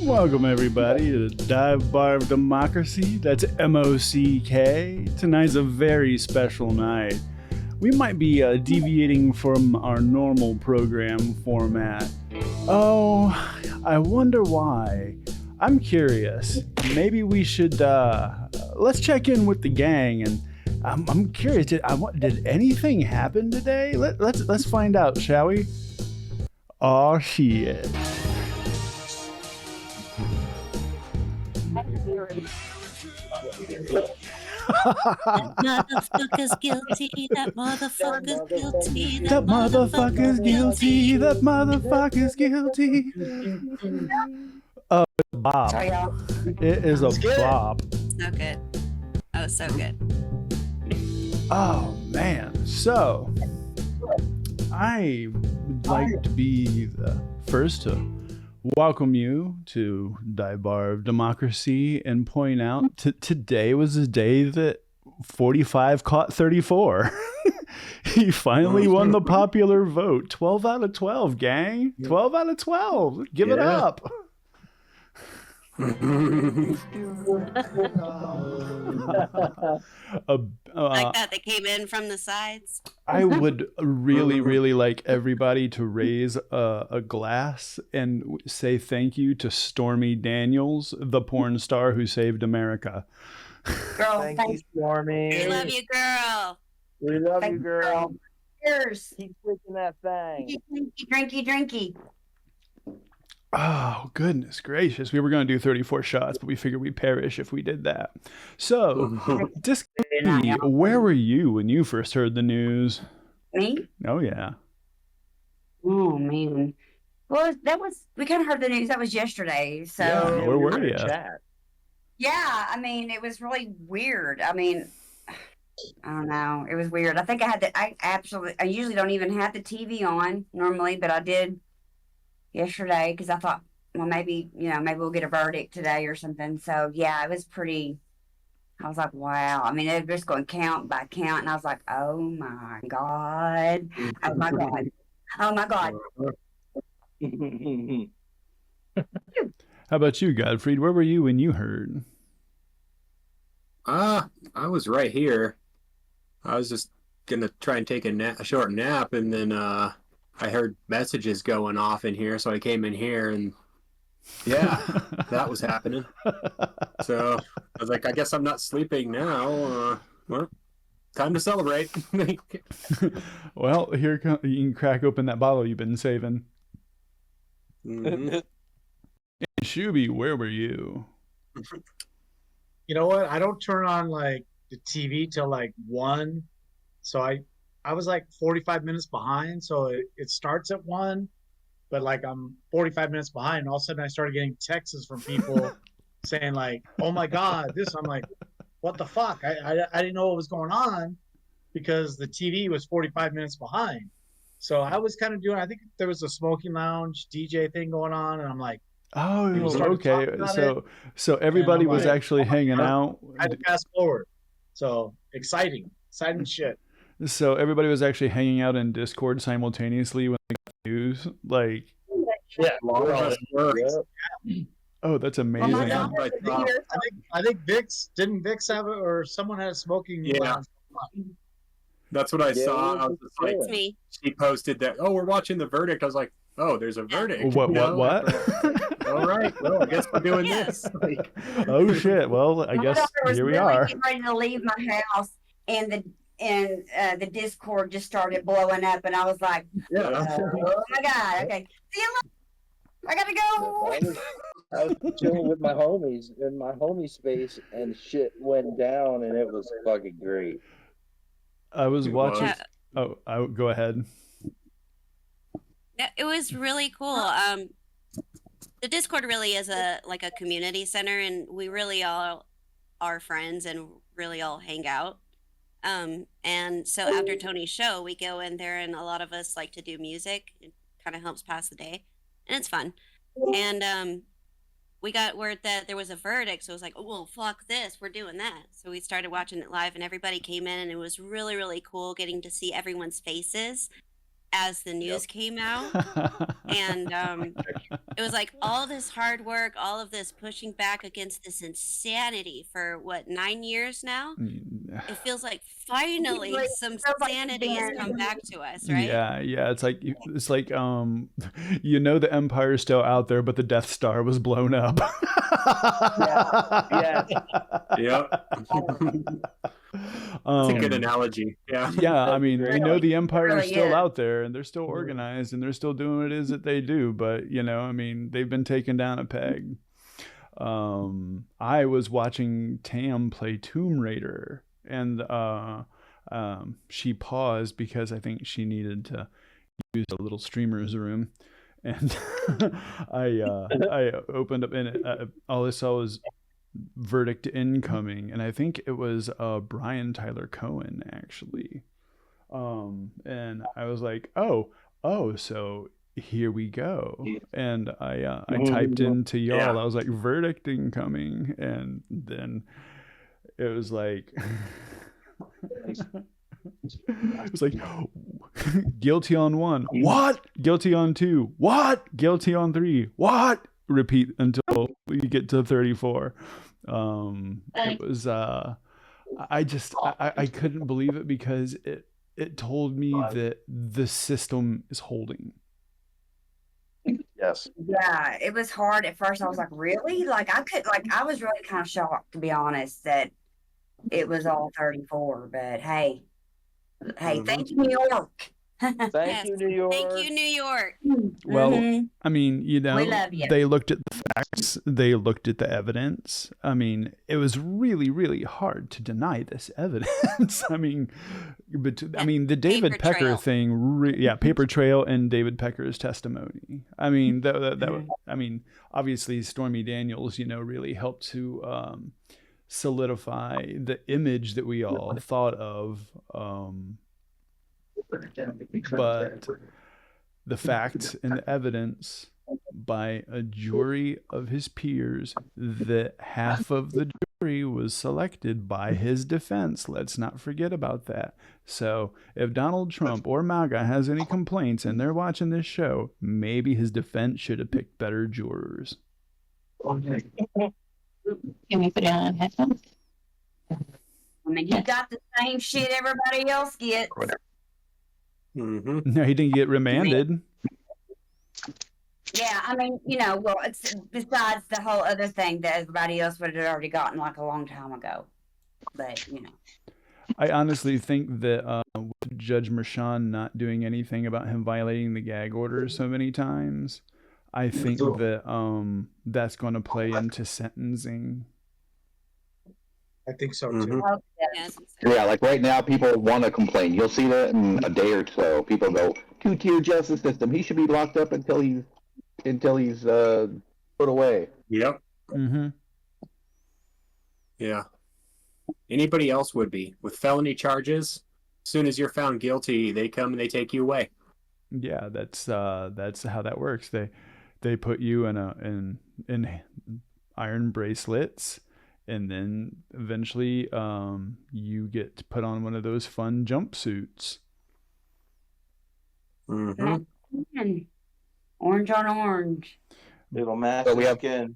Welcome everybody to the Bar of DeMOCKracy. That's M-O-C-K. Tonight's a very special night. We might be deviating from our normal program format. Oh, I wonder why. I'm curious. Maybe we should let's check in with the gang, and I'm curious. Did anything happen today? Let's find out, shall we? Oh shit. Motherfucker's guilty. That motherfucker's guilty. That motherfucker's guilty. That motherfucker's guilty. Oh, Bob. Sorry, y'all. It is a bop. So good. Oh, so good. Oh man. So I would like to be the first to welcome you to the Bar of DeMOCKracy and point out today was the day that 45 caught 34. He finally won the popular vote. 12 out of 12, gang. 12 out of 12. Give it up. Like that, they came in from the sides. I would really like everybody to raise a glass and say thank you to Stormy Daniels, the porn star who saved America. Girl, Thank you, Stormy. We love you, girl. We love you, girl. Cheers. Keep drinking that thing. Drinky. Oh, goodness gracious. We were going to do 34 shots, but we figured we'd perish if we did that. So, Disney, where were you when you first heard the news? Me? Oh, yeah. Oh, man. Well, we kind of heard the news. That was yesterday. So, Yeah, where were you? yeah, I mean, it was really weird. I mean, I don't know. It was weird. I think I usually don't even have the TV on normally, but I did yesterday because I thought, well, maybe we'll get a verdict today or something. So yeah, it was pretty. I was like, wow. I mean, they're just going count by count, and I was like, oh my god, oh my god, oh my god. How about you, Godfried? Where were you when you heard? I was right here. I was just gonna try and take a short nap, and then I heard messages going off in here, so I came in here, and yeah, that was happening. So I was like, I guess I'm not sleeping now. Well, time to celebrate. Well, you can crack open that bottle you've been saving. Mm-hmm. Shuby, where were you? You know what? I don't turn on like the TV till like 1. So I was like 45 minutes behind. So it starts at 1, but like I'm 45 minutes behind. And all of a sudden I started getting texts from people saying like, oh my God, this. I'm like, what the fuck? I didn't know what was going on because the TV was 45 minutes behind. So I was kind of I think there was a smoking lounge DJ thing going on. And I'm like, oh, okay. So everybody was like, actually hanging out. I had to fast forward. So exciting shit. So everybody was actually hanging out in Discord simultaneously when they got the news. Like, Yeah. oh, that's amazing. Oh my God. I think Vix didn't Vix have it, or someone had a smoking lounge. That's what I saw. I was just like, It's me. she posted that. Oh, we're watching the verdict. I was like, oh, there's a verdict. What? All right. Well, I guess we're doing this. Like, Oh shit. Well, I guess here we are. Getting ready to leave my house, and the Discord just started blowing up, and I was like, yeah. oh my God. Okay, see you later. I gotta go. I was chilling with my homies in my homie space, and shit went down, and it was fucking great. I was watching. Yeah. Oh, go ahead. Yeah, it was really cool. The Discord really is a community center, and we really all are friends and really all hang out. And so after Tony's show, we go in there, and a lot of us like to do music. It kind of helps pass the day, and it's fun. And we got word that there was a verdict, so it was like, oh, well, fuck this, we're doing that. So we started watching it live, and everybody came in, and it was really, really cool getting to see everyone's faces. as the news came out. And it was like all this hard work, all of this pushing back against this insanity for what, 9 years now? It feels like finally Really some feels like it's sanity has been- come back to us, right? Yeah. It's like the Empire is still out there, but the Death Star was blown up. Yeah. Yep. That's a good analogy. Yeah. Yeah, I mean, we know the Empire is really still is. out there, and they're still organized, and they're still doing what it is that they do. But I mean, they've been taken down a peg. I was watching Tam play Tomb Raider, and she paused because I think she needed to use a little streamer's room, and I opened up, and all I saw was verdict incoming, and I think it was Brian Tyler Cohen actually, and I was like, oh, so here we go, and I typed into y'all. Yeah. I was like, verdict incoming, and then it was like it was like guilty on 1, what? Guilty on 2, what? Guilty on 3, what? Repeat until you get to 34. It was I couldn't believe it, because it told me that the system is holding. Yes. Yeah, it was hard at first. I was like, really? Like I was really kind of shocked, to be honest, that it was all 34. But hey, thank you, New York. Thank you, New York. Thank you, New York. Well, Mhm. I mean, We love you. they looked at the facts, they looked at the evidence. I mean, it was really, really hard to deny this evidence. I mean, the David Paper Pecker trail. thing, paper trail and David Pecker's testimony. I mean, I mean, obviously Stormy Daniels, really helped to solidify the image that we all thought of. But the facts and the evidence by a jury of his peers, that half of the jury was selected by his defense. Let's not forget about that. So if Donald Trump or MAGA has any complaints and they're watching this show, maybe his defense should have picked better jurors. Can we put it on headphones? I mean, you got the same shit everybody else gets. Mm-hmm. No, he didn't get remanded. Yeah, I mean, well, it's besides the whole other thing that everybody else would have already gotten like a long time ago. But I honestly think that with Judge Mershon not doing anything about him violating the gag order so many times, I think that that's going to play into sentencing. I think so too. Mhm. oh, yeah. Yes. Yeah, like right now, people want to complain. You'll see that in a day or so. People go, two-tier justice system. He should be locked up until he's put away. Yep. Mm-hmm. Yeah. Anybody else would be with felony charges. As soon as you're found guilty, they come and they take you away. Yeah, that's how that works. They put you in iron bracelets, and then eventually you get to put on one of those fun jumpsuits. Mm-hmm. Orange on orange. It'll match So we the have- skin.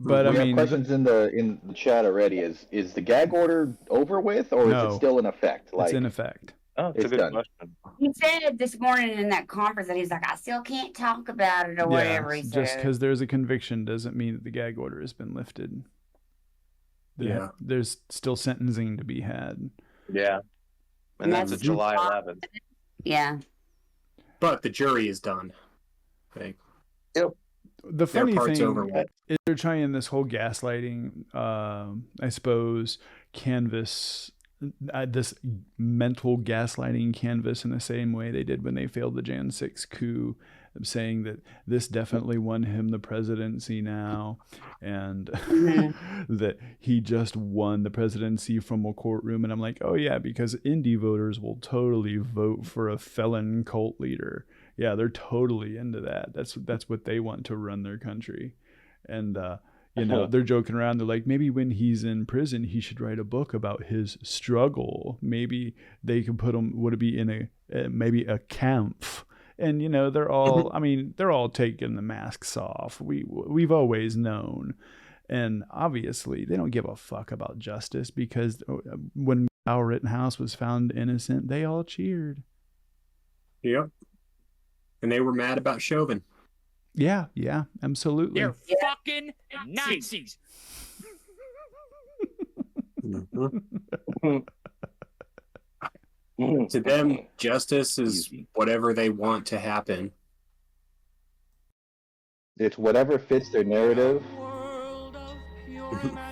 But We I have mean, questions in the chat already. Is the gag order over with, or is No. it still in effect? it's in effect. Oh, it's a It's good done. question. He said this morning in that conference that he's like, I still can't talk about it or whatever he just said. because there's a conviction doesn't mean that the gag order has been lifted. Yeah. There's still sentencing to be had. Yeah. And that's a That's July 11th. Yeah. But the jury is done. Like, The funny part's thing over with. is they're trying this whole gaslighting, I suppose, canvas, this mental gaslighting canvas in the same way they did when they failed the Jan 6 coup, saying that this definitely won him the presidency now, and that he just won the presidency from a courtroom. And I'm like, oh yeah, because indie voters will totally vote for a felon cult leader. Yeah, they're totally into that. That's what they want to run their country. And they're joking around. They're like, maybe when he's in prison, he should write a book about his struggle. Maybe they could put him, would it be in maybe a camp And you know, they're all, I mean, they're all taking the masks off. We've always known. And obviously, they don't give a fuck about justice, because when Kyle Rittenhouse was found innocent, they all cheered. Yep. And they were mad about Chauvin. Yeah, absolutely. They're fucking Nazis. To them, justice is whatever they want to happen. It's whatever fits their narrative.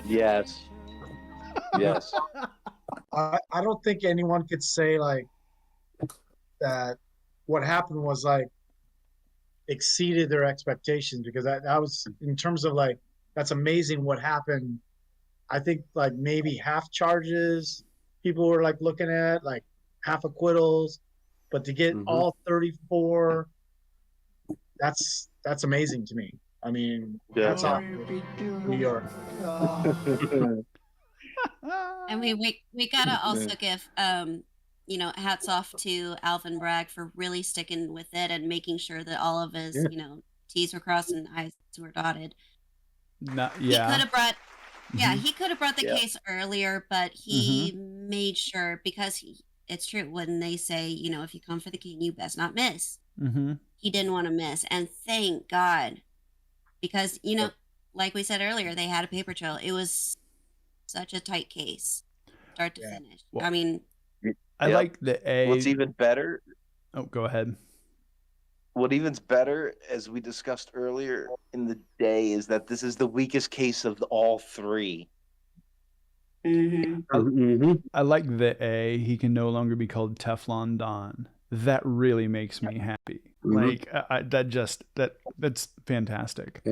Yes. Yes. I don't think anyone could say like that what happened was like exceeded their expectations, because that was, in terms of like, that's amazing what happened. I think like maybe half charges people were like looking at, like half acquittals, but to get all 34, that's amazing to me. I mean, that's off New York. And we gotta also give you know, hats off to Alvin Bragg for really sticking with it and making sure that all of his, you know, T's were crossed and I's were dotted. He could have brought he could have brought the case earlier, but he made sure, because it's true when they say, you know, if you come for the king, you best not miss. He didn't want to miss, and thank God, because, you know, like we said earlier, they had a paper trail. It was such a tight case, start to finish. Well, I mean, I like the A. What's even better? Oh, go ahead. What even's better, as we discussed earlier in the day, is that this is the weakest case of all three. I like the A. He can no longer be called Teflon Don. That really makes me happy. Like that's fantastic.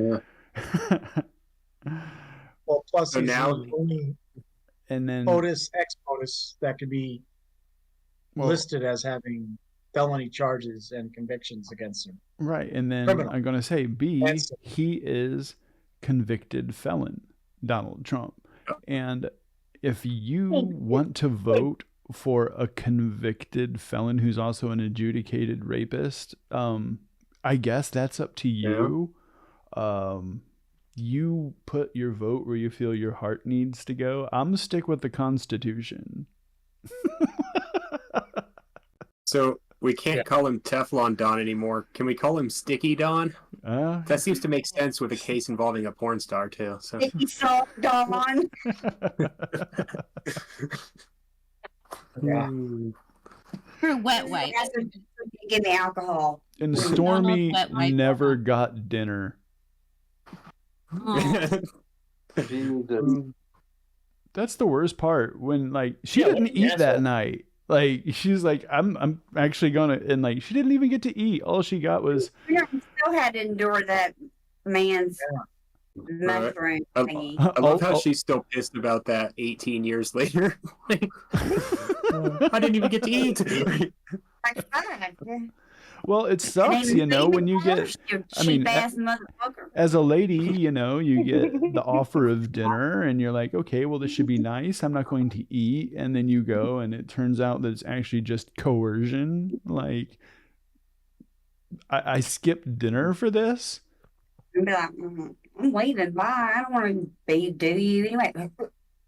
Well, plus So he's now- the only And then POTUS, ex-POTUS that could be listed as having felony charges and convictions against him. right, and then Criminal. I'm going to say B, That's- he is convicted felon, Donald Trump. And if you want to vote for a convicted felon who's also an adjudicated rapist, I guess that's up to you. You put your vote where you feel your heart needs to go. I'm gonna stick with the Constitution. So we can't call him Teflon Don anymore. Can we call him Sticky Don? That seems to make sense with a case involving a porn star too. So Sticky salt Dawn. for wet wipes. Give me alcohol. And Stormy wet wipe never got dinner. Oh, That's the worst part. When like she didn't eat that night. Like she's like, I'm actually gonna, and like she didn't even get to eat. All she got was. You know, we still had to endure that man's mushroom thingy. I love how she's still pissed about that 18 years later. I didn't even get to eat. Like, fine. Well, it sucks, you know, when you get, I mean, cheap-ass motherfucker. as a lady, you know, you get the offer of dinner and you're like, okay, well, this should be nice. I'm not going to eat. And then you go and it turns out that it's actually just coercion. Like, I skipped dinner for this. And be like, I'm leaving. Bye. I don't want to be do you anyway.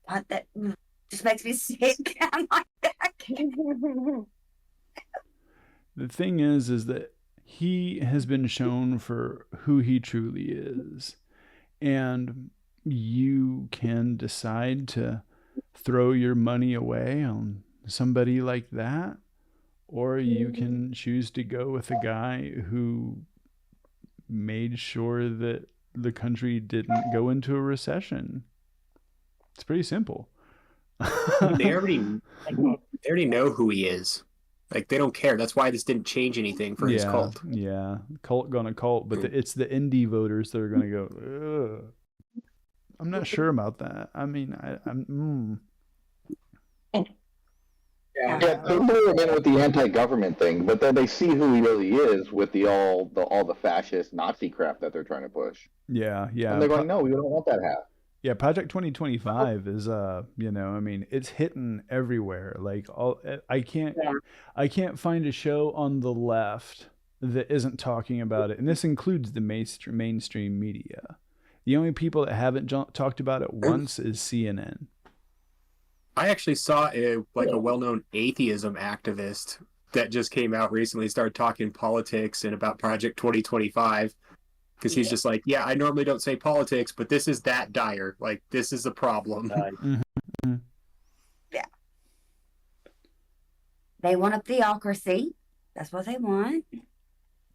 What, that just makes me sick. I'm like that. The thing is that he has been shown for who he truly is. And you can decide to throw your money away on somebody like that, or you can choose to go with a guy who made sure that the country didn't go into a recession. It's pretty simple. They already know who he is. Like, they don't care. That's why this didn't change anything for his cult. Yeah, cult gonna cult, but it's the indie voters that are gonna go, ugh. I'm not sure about that. I mean, I'm. Yeah, they lure him in with the anti-government thing, but then they see who he really is with all the fascist Nazi crap that they're trying to push. Yeah. And they're going, no, we don't want that hat. Yeah, Project 2025 is you know, I mean, it's hitting everywhere. Like I can't find a show on the left that isn't talking about it, and this includes the mainstream media. The only people that haven't talked about it once is CNN. I actually saw a well-known atheism activist that just came out recently, started talking politics and about Project 2025, because he's just like, yeah, I normally don't say politics, but this is that dire. Like, this is a problem. Mm-hmm. Yeah. They want a theocracy. That's what they want.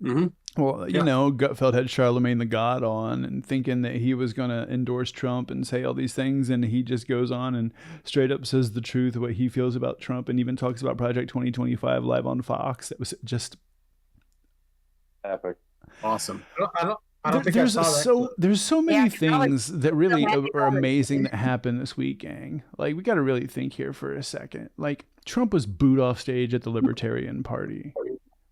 Mm-hmm. Well, you know, Gutfeld had Charlemagne the God on and thinking that he was going to endorse Trump and say all these things. And he just goes on and straight up says the truth, what he feels about Trump, and even talks about Project 2025 live on Fox. That was just epic. Awesome. I don't think I saw that. There's so many things that really are amazing that happened this week, gang. Like, we got to really think here for a second. Like, Trump was booed off stage at the Libertarian Party.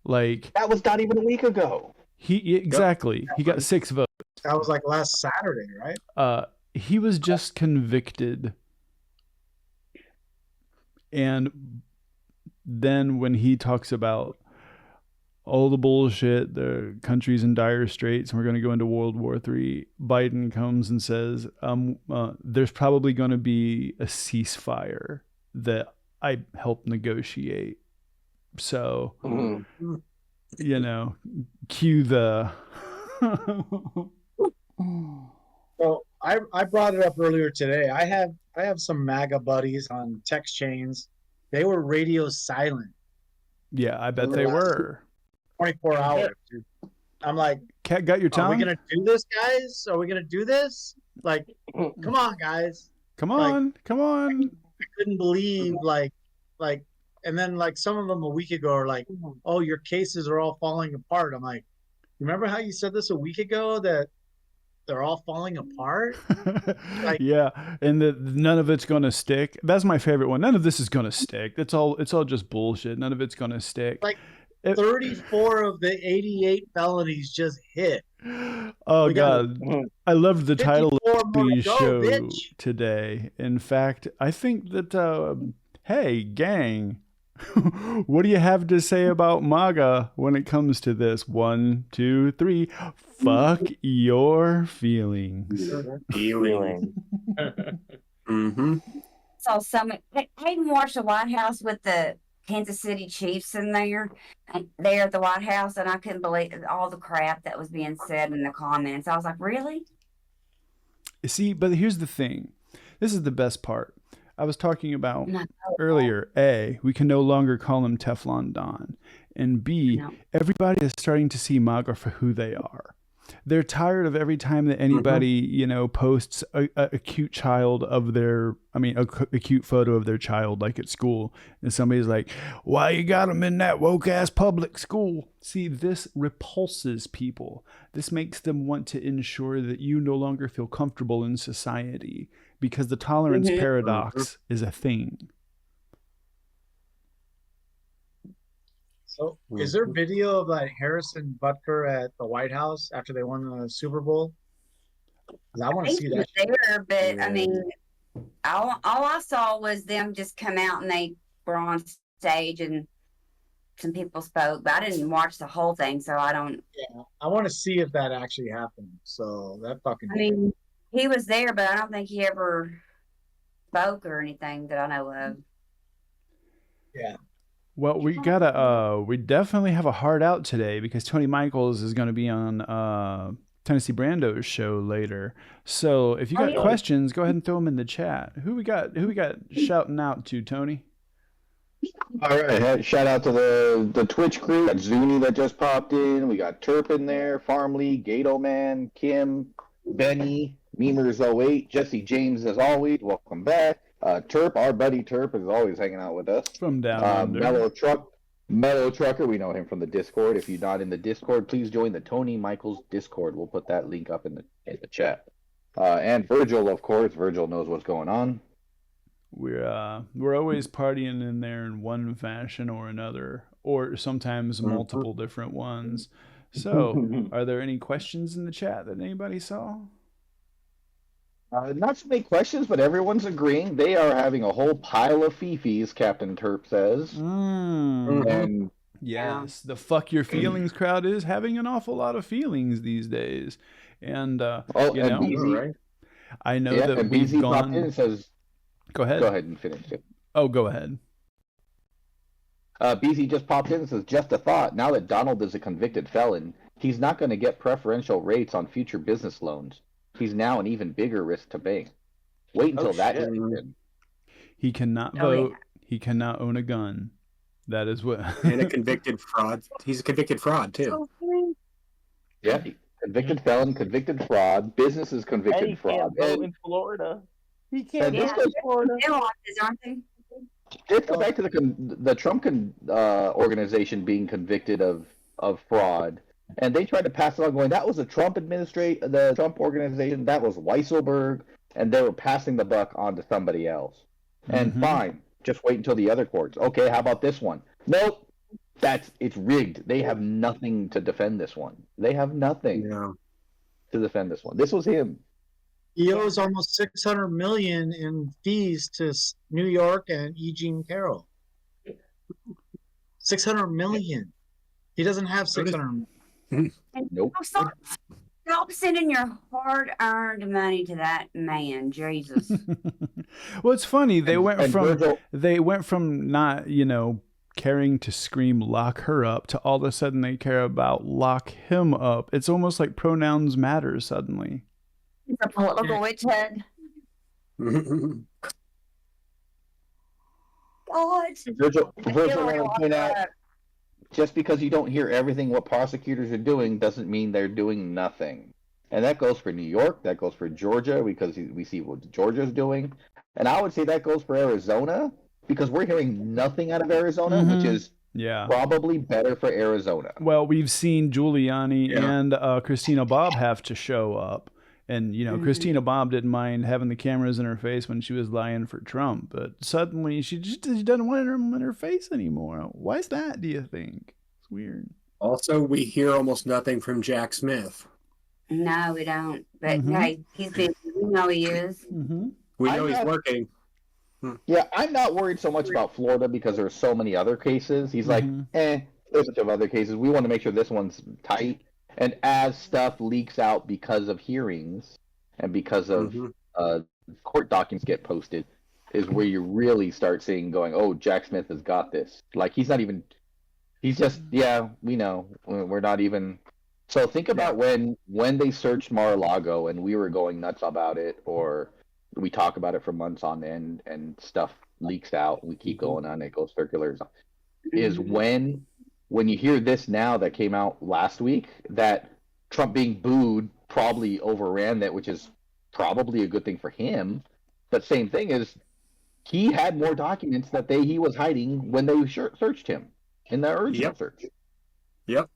Like, that was not even a week ago. Exactly. He got 6 votes. That was like last Saturday, right? He was just convicted. And then when he talks about all the bullshit, the country's in dire straits and we're going to go into World War III, Biden comes and says, there's probably going to be a ceasefire that I helped negotiate. So, you know, cue the... Well, I brought it up earlier today. I have some MAGA buddies on text chains. They were radio silent. Yeah, I bet they were. 24 hours, dude. I'm like, Cat got your tongue? Are we gonna do this, guys? Are we gonna do this? Like, come on, guys. Come on. I couldn't believe like, and then like some of them a week ago are like, oh, your cases are all falling apart. I'm like, remember how you said this a week ago that they're all falling apart? Like, yeah, and none of it's gonna stick. That's my favorite one. None of this is gonna stick. It's all just bullshit. None of it's gonna stick. Like 34 of the 88 felonies just hit. Oh God, I loved the title of the show bitch. today. In fact, I think that hey, gang, what do you have to say about MAGA when it comes to this? 1, 2, 3. Fuck your feelings. Mm-hmm. So I even watched the White House with the Kansas City Chiefs in there at the White House, and I couldn't believe all the crap that was being said in the comments. I was like, really? See, but here's the thing. This is the best part. I was talking about earlier, A, we can no longer call him Teflon Don. And B, everybody is starting to see MAGA for who they are. They're tired of every time that anybody, you know, posts a cute child of their, a cute photo of their child, like at school. And somebody's like, why you got them in that woke ass public school? See, this repulses people. This makes them want to ensure that you no longer feel comfortable in society because the tolerance paradox is a thing. So, is there video of like Harrison Butker at the White House after they won the Super Bowl? 'Cause I want to see that. There, but I mean, all I saw was them just come out and they were on stage and some people spoke, but I didn't watch the whole thing, so I don't. Yeah, I want to see if that actually happened. So that fucking. I mean, he was there, but I don't think he ever spoke or anything that I know of. Yeah. Well, we definitely have a hard out today because Tony Michaels is going to be on Tennessee Brando's show later. So if you got questions, go ahead and throw them in the chat. Who we got shouting out to, Tony? All right, shout out to the Twitch crew. We got Zuni that just popped in. We got Turp in there, Farmley, Gato Man, Kim, Benny, Memers08, Jesse James as always. Welcome back. Turp, our buddy Turp, is always hanging out with us. From down under. Mellow Trucker, we know him from the Discord. If you're not in the Discord, please join the Tony Michaels Discord. We'll put that link up in the chat. And Virgil, of course. Virgil knows what's going on. We're always partying in there in one fashion or another, or sometimes multiple different ones. So, are there any questions in the chat that anybody saw? Not so many questions, but everyone's agreeing. They are having a whole pile of fifis, Captain Turp says. And Yes, the fuck your feelings crowd is having an awful lot of feelings these days. And, Oh, you and know, BZ, right? I know yeah, that and we've BZ popped in gone. and says, Go ahead. "Go ahead and finish it." Oh, go ahead. BZ just popped in and says, "Just a thought. Now that Donald is a convicted felon, he's not going to get preferential rates on future business loans. He's now an even bigger risk to banks. Wait until that shit. kicks in." He cannot Oh, yeah. vote. He cannot own a gun. That is what. And a convicted fraud. He's a convicted fraud too. Yeah, convicted felon, convicted fraud, business is And convicted he fraud. can't vote And in Florida. He can't this vote goes in Florida. Nuances, aren't they? Let's go back to the Trump organization being convicted of fraud, and they tried to pass it on, going that was the Trump organization, that was Weisselberg, and they were passing the buck on to somebody else. And fine, just wait until the other courts. Okay, how about this one? Nope, it's rigged. They have nothing to defend this one. They have nothing Yeah. to defend this one. This was him. He owes almost $600 million in fees to New York and E. Jean Carroll. $600 million. He doesn't have $600 million. Nope. Stop sending your hard-earned money to that man, Jesus. Well, it's funny. They went And from Virgil, not, caring to scream lock her up to all of a sudden they care about lock him up. It's almost like pronouns matter suddenly. He's a political witch head. God. Virgil, I I feel like want to point out, just because you don't hear everything what prosecutors are doing doesn't mean they're doing nothing. And that goes for New York, that goes for Georgia, because we see what Georgia's doing. And I would say that goes for Arizona, because we're hearing nothing out of Arizona, which is probably better for Arizona. Well, we've seen Giuliani and Christina Bobb have to show up. And, Christina Bobb didn't mind having the cameras in her face when she was lying for Trump. But suddenly she doesn't want them in her face anymore. Why is that, do you think? It's weird. Also, we hear almost nothing from Jack Smith. No, we don't. But hey, he's busy. We know he is. We know he's working. Yeah, I'm not worried so much about Florida because there's so many other cases. He's like, there's a bunch of other cases. We want to make sure this one's tight. And as stuff leaks out because of hearings and because of court documents get posted, is where you really start seeing going, oh, Jack Smith has got this. Like, he's just, we know. We're not even. So think about when they searched Mar-a-Lago and we were going nuts about it, or we talk about it for months on end and stuff leaks out and we keep going on, it goes circular, is when you hear this now that came out last week, that Trump being booed probably overran that, which is probably a good thing for him. But same thing is, he had more documents that he was hiding when they searched him in the original search. Yep.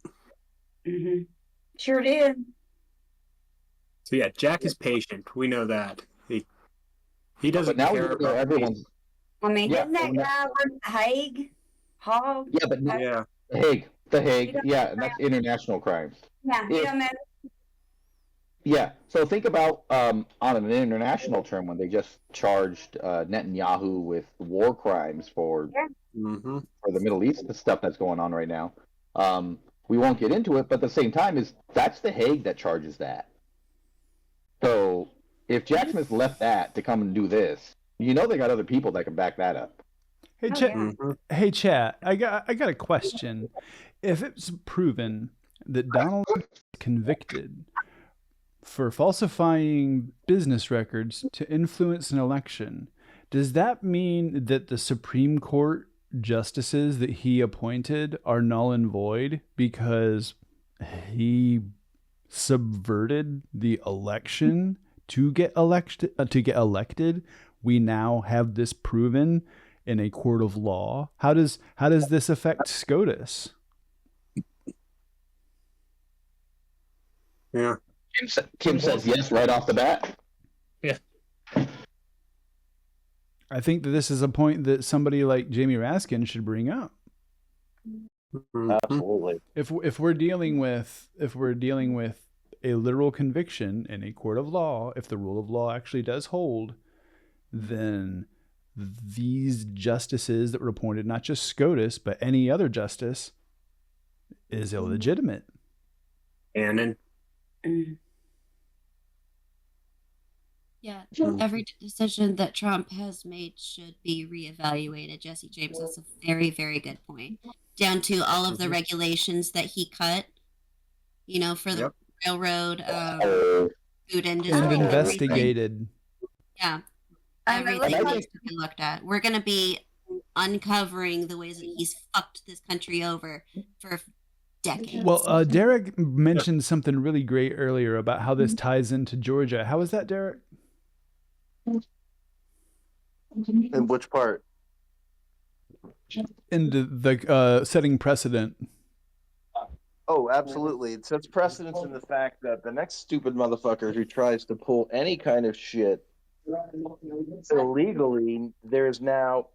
Sure did. So yeah, Jack is patient. We know that. He doesn't now care about everyone's. I mean, didn't that guy work at Hague? Hog? Yeah, but The Hague, and that's international crimes. Yeah, Yeah, so think about on an international term when they just charged Netanyahu with war crimes for the Middle East, the stuff that's going on right now. We won't get into it, but at the same time, that's the Hague that charges that. So if Jack Smith left that to come and do this, they got other people that can back that up. Hey, chat. I got a question. If it's proven that Donald is convicted for falsifying business records to influence an election, does that mean that the Supreme Court justices that he appointed are null and void because he subverted the election to get elected? We now have this proven in a court of law. How does this affect SCOTUS? Yeah. Kim says yes right off the bat. Yeah. I think that this is a point that somebody like Jamie Raskin should bring up. Absolutely. If we're dealing with a literal conviction in a court of law, if the rule of law actually does hold, then these justices that were appointed, not just SCOTUS, but any other justice, is illegitimate. And Yeah, every decision that Trump has made should be reevaluated. Jesse James, that's a very, very good point. Down to all of the regulations that he cut, for the railroad, food industry. And everything. investigated. Yeah, I mean, everything let's- needs to be looked at. We're going to be uncovering the ways that he's fucked this country over for decades. Well, Derek mentioned something really great earlier about how this ties into Georgia. How is that, Derek? In which part? Into the setting precedent. Oh, absolutely. It sets precedence in the fact that the next stupid motherfucker who tries to pull any kind of shit illegally, there's now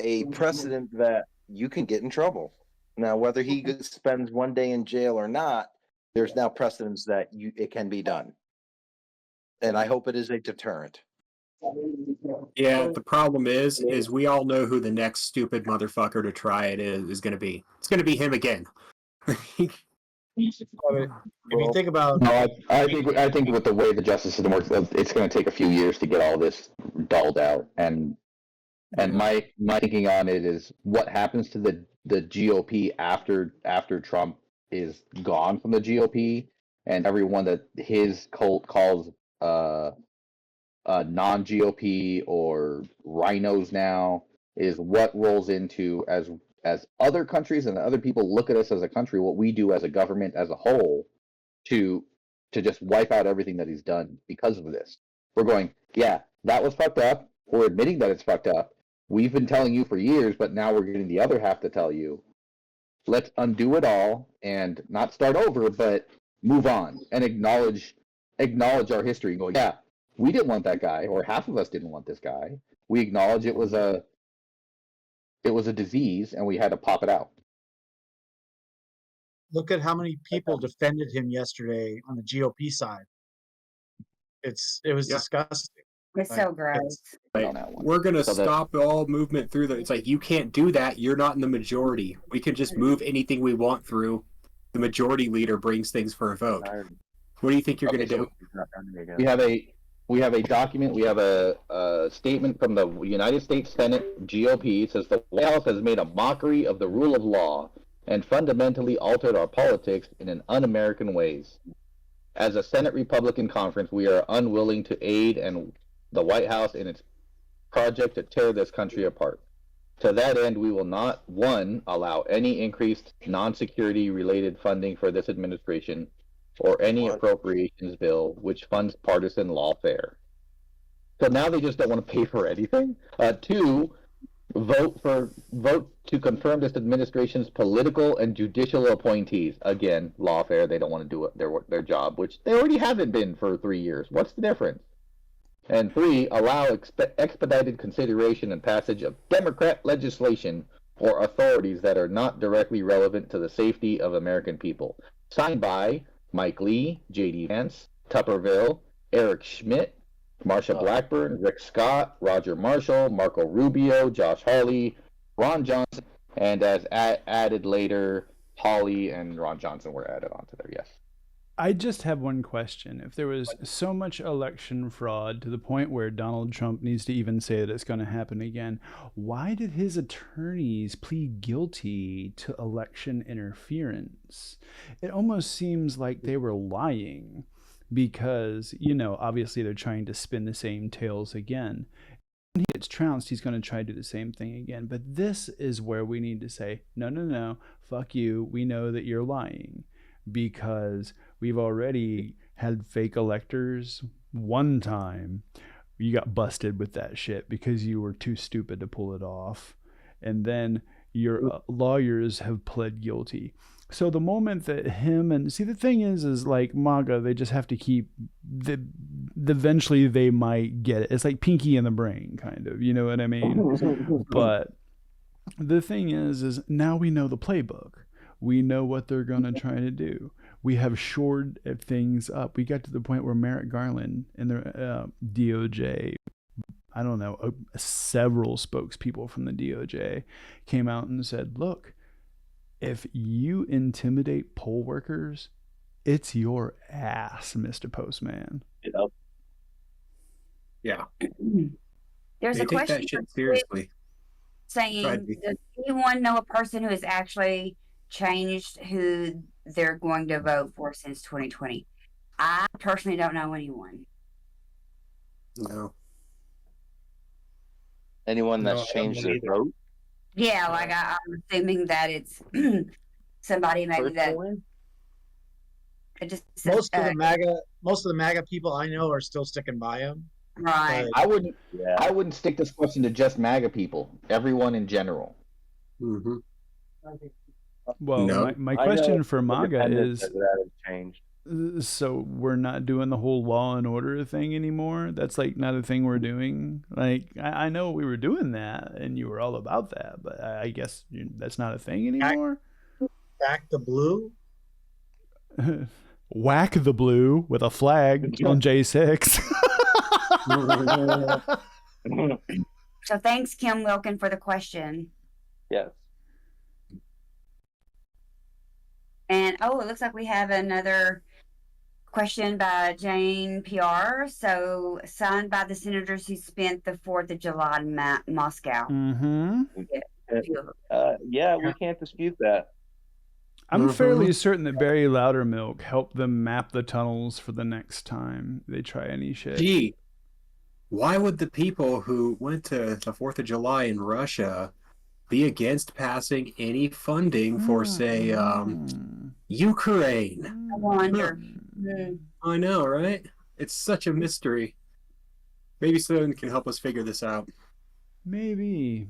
a precedent that you can get in trouble. Now, whether he spends one day in jail or not, there's now precedence that it can be done. And I hope it is a deterrent. yeah, the problem is we all know who the next stupid motherfucker to try it is going to be. It's going to be him again. If you think about, No, I think with the way the justice system works, it's going to take a few years to get all this dulled out. And my thinking on it is what happens to the GOP after Trump is gone from the GOP, and everyone that his cult calls non-GOP or rhinos now is what rolls into as other countries and other people look at us as a country, what we do as a government as a whole to just wipe out everything that he's done because of this. We're going, yeah, that was fucked up. We're admitting that it's fucked up. We've been telling you for years, but now we're getting the other half to tell you. Let's undo it all and not start over, but move on and acknowledge our history and go, yeah, we didn't want that guy, or half of us didn't want this guy. We acknowledge it was a disease and we had to pop it out. look at how many people defended him yesterday on the GOP side. It was disgusting. It's so gross. We're going to stop all movement through the. It's like, you can't do that. You're not in the majority. We can just move anything we want through. The majority leader brings things for a vote. What do you think you're going to do? We have a document. We have a statement from the United States Senate GOP. It says the White House has made a mockery of the rule of law and fundamentally altered our politics in an un-American ways. As a Senate Republican conference, we are unwilling to aid the White House in its project to tear this country apart. To that end, we will not, one, allow any increased non-security related funding for this administration or any appropriations bill which funds partisan lawfare. So now they just don't want to pay for anything. Two, vote to confirm this administration's political and judicial appointees. Again, lawfare. They don't want to do their job, which they already haven't been for 3 years. What's the difference? And three, allow expedited consideration and passage of Democrat legislation or authorities that are not directly relevant to the safety of American people. Signed by Mike Lee, J.D. Vance, Tupperville, Eric Schmidt, Marsha Blackburn, Rick Scott, Roger Marshall, Marco Rubio, Josh Hawley, Ron Johnson, and as added later, Hawley and Ron Johnson were added onto there, yes. I just have one question. If there was so much election fraud to the point where Donald Trump needs to even say that it's going to happen again, why did his attorneys plead guilty to election interference? It almost seems like they were lying because, obviously they're trying to spin the same tales again. When he gets trounced, he's going to try to do the same thing again. But this is where we need to say, no, fuck you. We know that you're lying. Because we've already had fake electors one time. You got busted with that shit because you were too stupid to pull it off. And then your lawyers have pled guilty. So the moment that the thing is like MAGA, they just have to keep, eventually they might get it. It's like Pinky in the Brain, kind of, you know what I mean? But the thing is now we know the playbook. We know what they're going to try to do. We have shored things up. We got to the point where Merrick Garland and the DOJ, I don't know, several spokespeople from the DOJ came out and said, look, if you intimidate poll workers, it's your ass, Mr. Postman. Yeah. There's They a take question that shit seriously. saying, does anyone know a person who has actually changed who they're going to vote for since 2020? I personally don't know anyone. No. Anyone that's No, I don't changed know their either. vote? Yeah, like I'm assuming that it's somebody maybe that Personally? it just Most of the MAGA people I know are still sticking by him. right. I wouldn't. Yeah. I wouldn't stick this question to just MAGA people. Everyone in general. Mm-hmm. Well, No. my I question know for MAGA independents is, that has changed. so we're not doing the whole law and order thing anymore? That's like not a thing we're doing. Like I know we were doing that and you were all about that, but I guess that's not a thing anymore. Back the blue. Whack the blue with a flag on J6. So thanks, Kim Wilkin, for the question. Yes. And it looks like we have another question by Jane PR. So, signed by the senators who spent the 4th of July in Moscow. Mm-hmm. Yeah, we can't dispute that. I'm fairly certain that Barry Loudermilk helped them map the tunnels for the next time they try any shit. Gee, why would the people who went to the 4th of July in Russia be against passing any funding for, say, Ukraine? I wonder. I know, right? It's such a mystery. Maybe someone can help us figure this out. Maybe.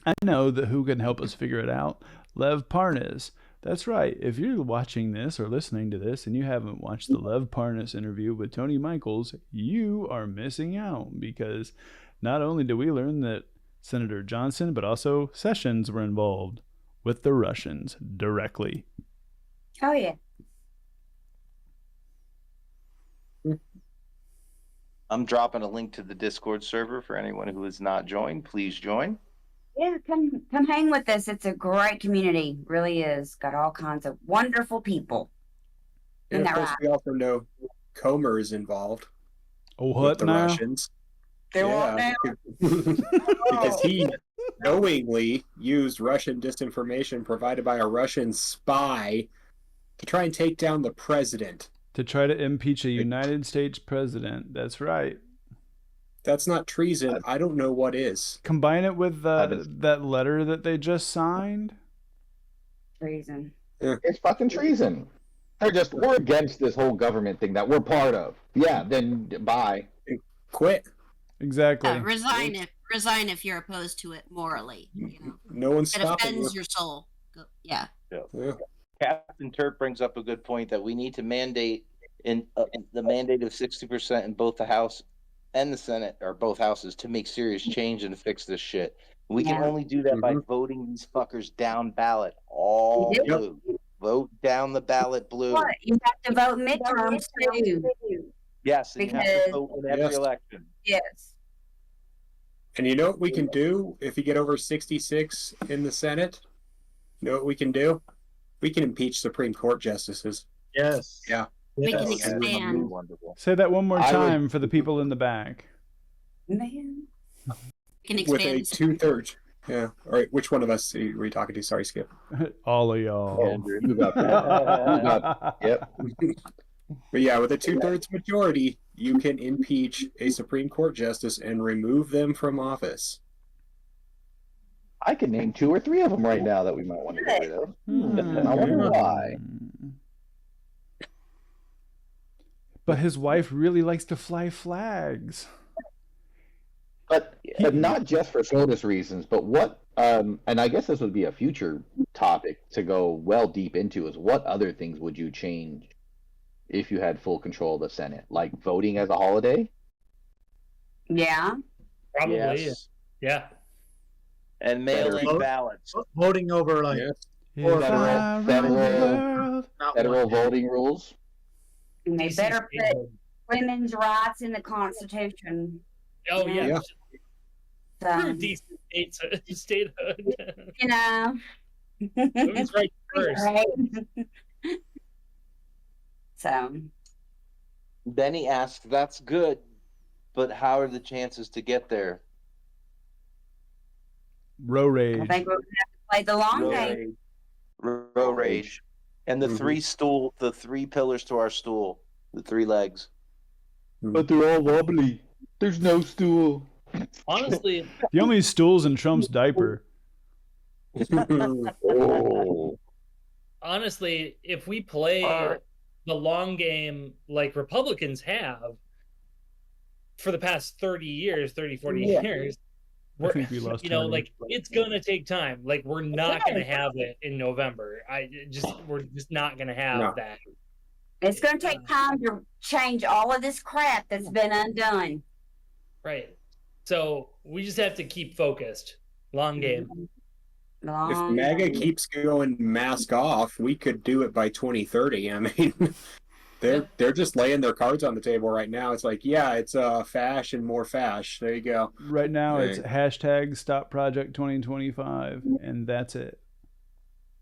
I know that who can help us figure it out. Lev Parnas. That's right. If you're watching this or listening to this and you haven't watched the Lev Parnas interview with Tony Michaels, you are missing out, because not only did we learn that Senator Johnson, but also Sessions were involved with the Russians directly. Oh, yeah. I'm dropping a link to the Discord server for anyone who has not joined. Please join. Yeah, come hang with us. It's a great community. Really is. Got all kinds of wonderful people. And of course, we also know Comer is involved. Oh, with what the now? Russians. They're what now? Because he knowingly used Russian disinformation provided by a Russian spy to try and take down the president. To try to impeach a United States president. That's right. That's not treason. I don't know what is. Combine it with that letter that they just signed. Treason. It's fucking treason. We're against this whole government thing that we're part of. Yeah, then bye. Quit. Exactly. Resign if you're opposed to it morally. You know, no one's it stopping offends you. your soul. Yeah. Captain Turp brings up a good point that we need to mandate the mandate of 60% in both the House and the Senate, or both houses, to make serious change and fix this shit. We can only do that by voting these fuckers down ballot, all blue. Vote down the ballot blue. What? You have to vote midterms too. Yes, and you have to vote in every election. Yes. And you know what we can do if you get over 66 in the Senate? You know what we can do? We can impeach Supreme Court justices. Yes. Yeah. We can expand. Say that one more time for the people in the back. Man. We can With expand. a 2/3. Yeah. All right. Which one of us were you talking to? Sorry, Skip. All of y'all. Andrew, you got that. Yep. But yeah, with a 2/3 majority, you can impeach a Supreme Court justice and remove them from office. I can name 2 or 3 of them right now that we might want to get rid of. I wonder why. But his wife really likes to fly flags. But not just for SCOTUS reasons, but what, and I guess this would be a future topic to go well deep into, is what other things would you change if you had full control of the Senate? Like voting as a holiday? Yeah. Probably. Yes. Yeah. And mail-in ballots. Voting over like federal voting rules. And they better put women's rights in the Constitution. Oh yeah. So, Decent statehood. you know. Women's rights first. Right. So Benny asks, "That's good, but how are the chances to get there?" Row I rage. think we'll have to play the long Row game. rage. Row rage. And the the three pillars to our stool, the three legs. But they're all wobbly. There's no stool. Honestly, The only stool's in Trump's diaper. Oh. honestly, if we play the long game like Republicans have for the past 30 years, 30, 40 years, I think we lost Tony. like it's gonna take time. Like we're not gonna have it in November. We're just not gonna have that. It's going to take time to change all of this crap that's been undone. Right. So we just have to keep focused. Long game. If MAGA keeps going mask off, we could do it by 2030. I mean, they're just laying their cards on the table right now. It's like, yeah, it's fash and more fash. There you go. Right now, it's hashtag Stop Project 2025, and that's it.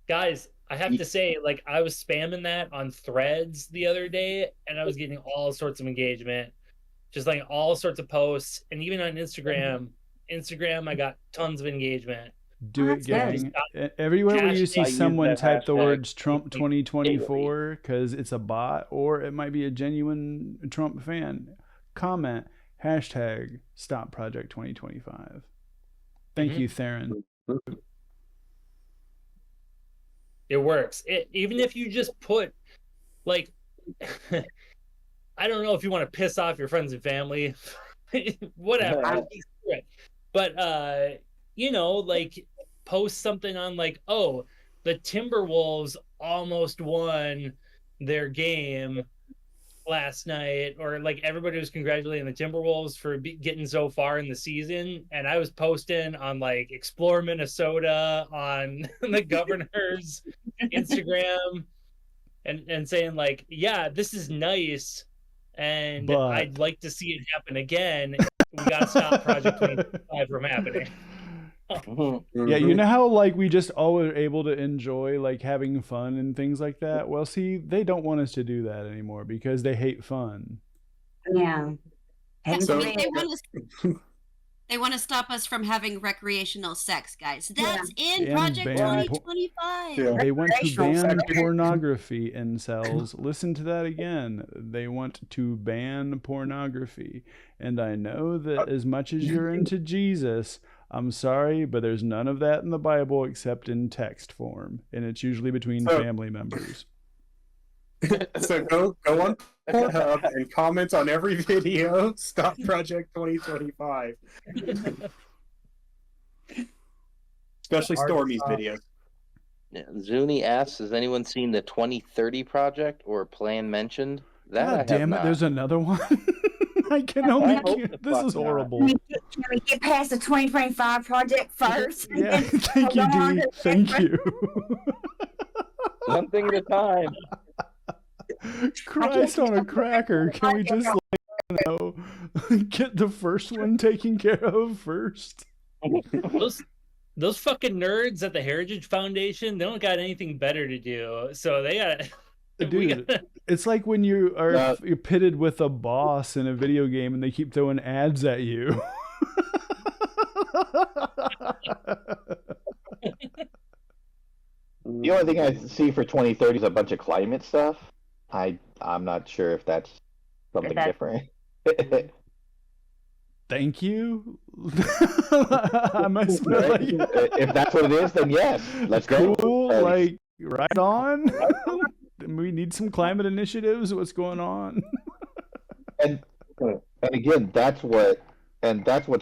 Guys, I have to say, like, I was spamming that on Threads the other day, and I was getting all sorts of engagement, just like all sorts of posts, and even on Instagram. I got tons of engagement. Do it, gang. Everywhere where you see someone type the words Trump 2024 because it's a bot or it might be a genuine Trump fan, comment hashtag Stop Project 2025. Thank you, Theron. It works. Even if you just put, like, I don't know if you want to piss off your friends and family, whatever. But like post something on like, oh, the Timberwolves almost won their game last night, or like everybody was congratulating the Timberwolves for getting so far in the season, and I was posting on like Explore Minnesota on the governor's Instagram and saying like, yeah, this is nice, and I'd like to see it happen again. We gotta stop Project 25 from happening. Yeah, you know how like we just all are able to enjoy like having fun and things like that? Well, see, they don't want us to do that anymore because they hate fun. Yeah. So, they want to stop us from having recreational sex, guys. That's in Project 2025. They want to ban pornography, incels. Listen to that again. They want to ban pornography. And I know that as much as you're into Jesus, I'm sorry, but there's none of that in the Bible except in text form. And it's usually between family members. So go on Pornhub and comment on every video. Stop Project 2025. Especially Stormy's videos. Yeah, Zuni asks, has anyone seen the 2030 project or plan mentioned? God damn it, there's another one. I can only. This is horrible. Can we get past the 2025 project first? Yeah, thank you, Dee. Thank you. One thing at a time. Christ on a cracker. Can we just, get the first one taken care of first? Those fucking nerds at the Heritage Foundation, they don't got anything better to do. So they got. Dude, it's like when you are you're pitted with a boss in a video game and they keep throwing ads at you. The only thing I see for 2030 is a bunch of climate stuff. I'm not sure if that's something different. Thank you. Am I smelling? If that's what it is, then yes. Let's go. Cool. Like, right on. We need some climate initiatives. What's going on? and again, that's what's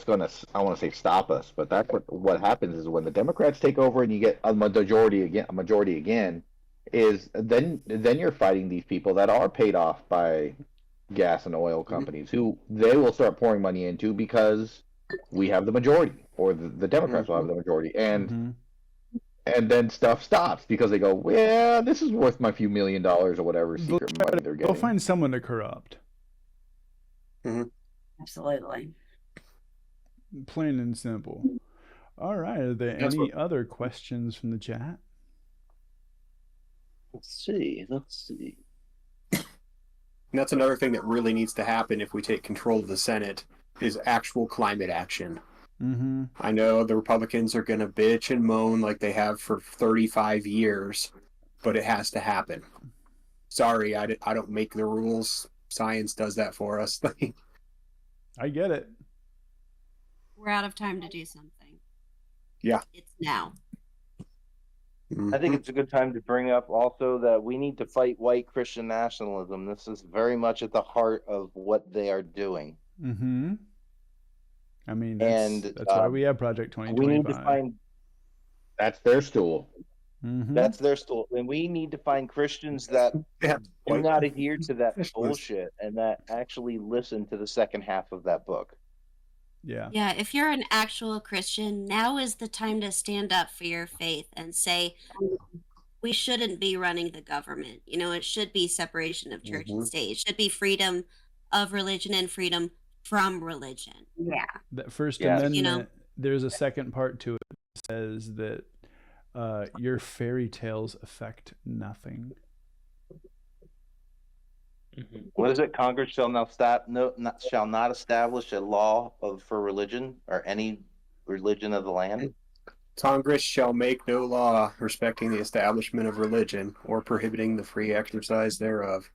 gonna, I want to say stop us, but that's what happens is when the Democrats take over and you get a majority again, is then you're fighting these people that are paid off by gas and oil companies who they will start pouring money into because we have the majority, or the Democrats will have the majority, and then stuff stops because they go, yeah, this is worth my few $1 million or whatever secret money they're getting. They'll find someone to corrupt. Absolutely. Plain and simple. All right. Are there any other questions from the chat? Let's see. Let's see. And that's another thing that really needs to happen if we take control of the Senate is actual climate action. Mm-hmm. I know the Republicans are going to bitch and moan like they have for 35 years, but it has to happen. Sorry, I don't make the rules. Science does that for us. I get it. We're out of time to do something. Yeah. It's now. I think it's a good time to bring up also that we need to fight white Christian nationalism. This is very much at the heart of what they are doing. Mm-hmm. I mean, And, that's why we have Project 2025. We need to find That's their stool. Mm-hmm. that's their stool, and we need to find Christians that Yeah, do not adhere to that Nationalist. bullshit and that actually listen to the second half of that book. Yeah. Yeah, if you're an actual Christian, now is the time to stand up for your faith and say, we shouldn't be running the government. You know, it should be separation of church and state. It should be freedom of religion and freedom from religion. Yeah. That First Yeah. Amendment, You know? there's a second part to it that says that your fairy tales affect nothing. What is it? Congress shall shall not establish a law for religion or any religion of the land. Congress shall make no law respecting the establishment of religion or prohibiting the free exercise thereof.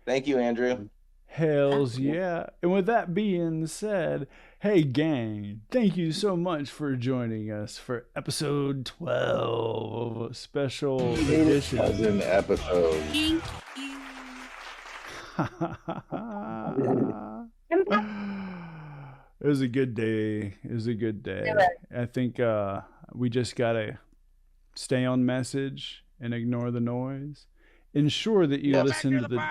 Thank you, Andrew. Hells yeah. And with that being said, hey gang, thank you so much for joining us for episode 12, special edition. Dozen episodes. Thank you. It was a good day. It was a good day. I think we just gotta stay on message and ignore the noise. Ensure that you listen to the.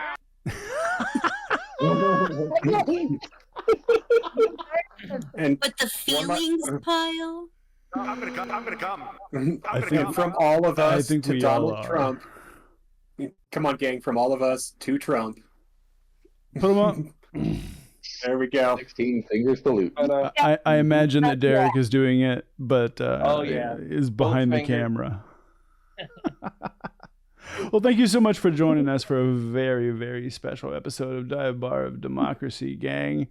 And But the feelings pile. I'm gonna come. I think from all of us I think to we all Donald are. Trump. Come on, gang, from all of us to Trump. Put them up. There we go. 16 fingers salute. But, I imagine that Derek is doing it, but yeah. is behind the Both fingers. camera. Well, thank you so much for joining us for a very, very special episode of Bar of DeMOCKracy, gang.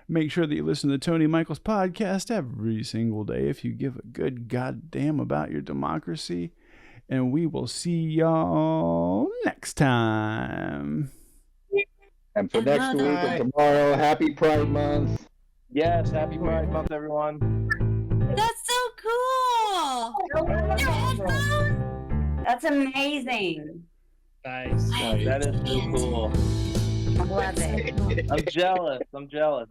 Make sure that you listen to Tony Michael's podcast every single day if you give a good goddamn about your democracy. And we will see y'all next time. And for next week Another. and tomorrow, happy Pride Month. yes, happy Pride Month, everyone. That's so cool. Your headphones. That's amazing. Nice. That is so cool. I love it. I'm jealous.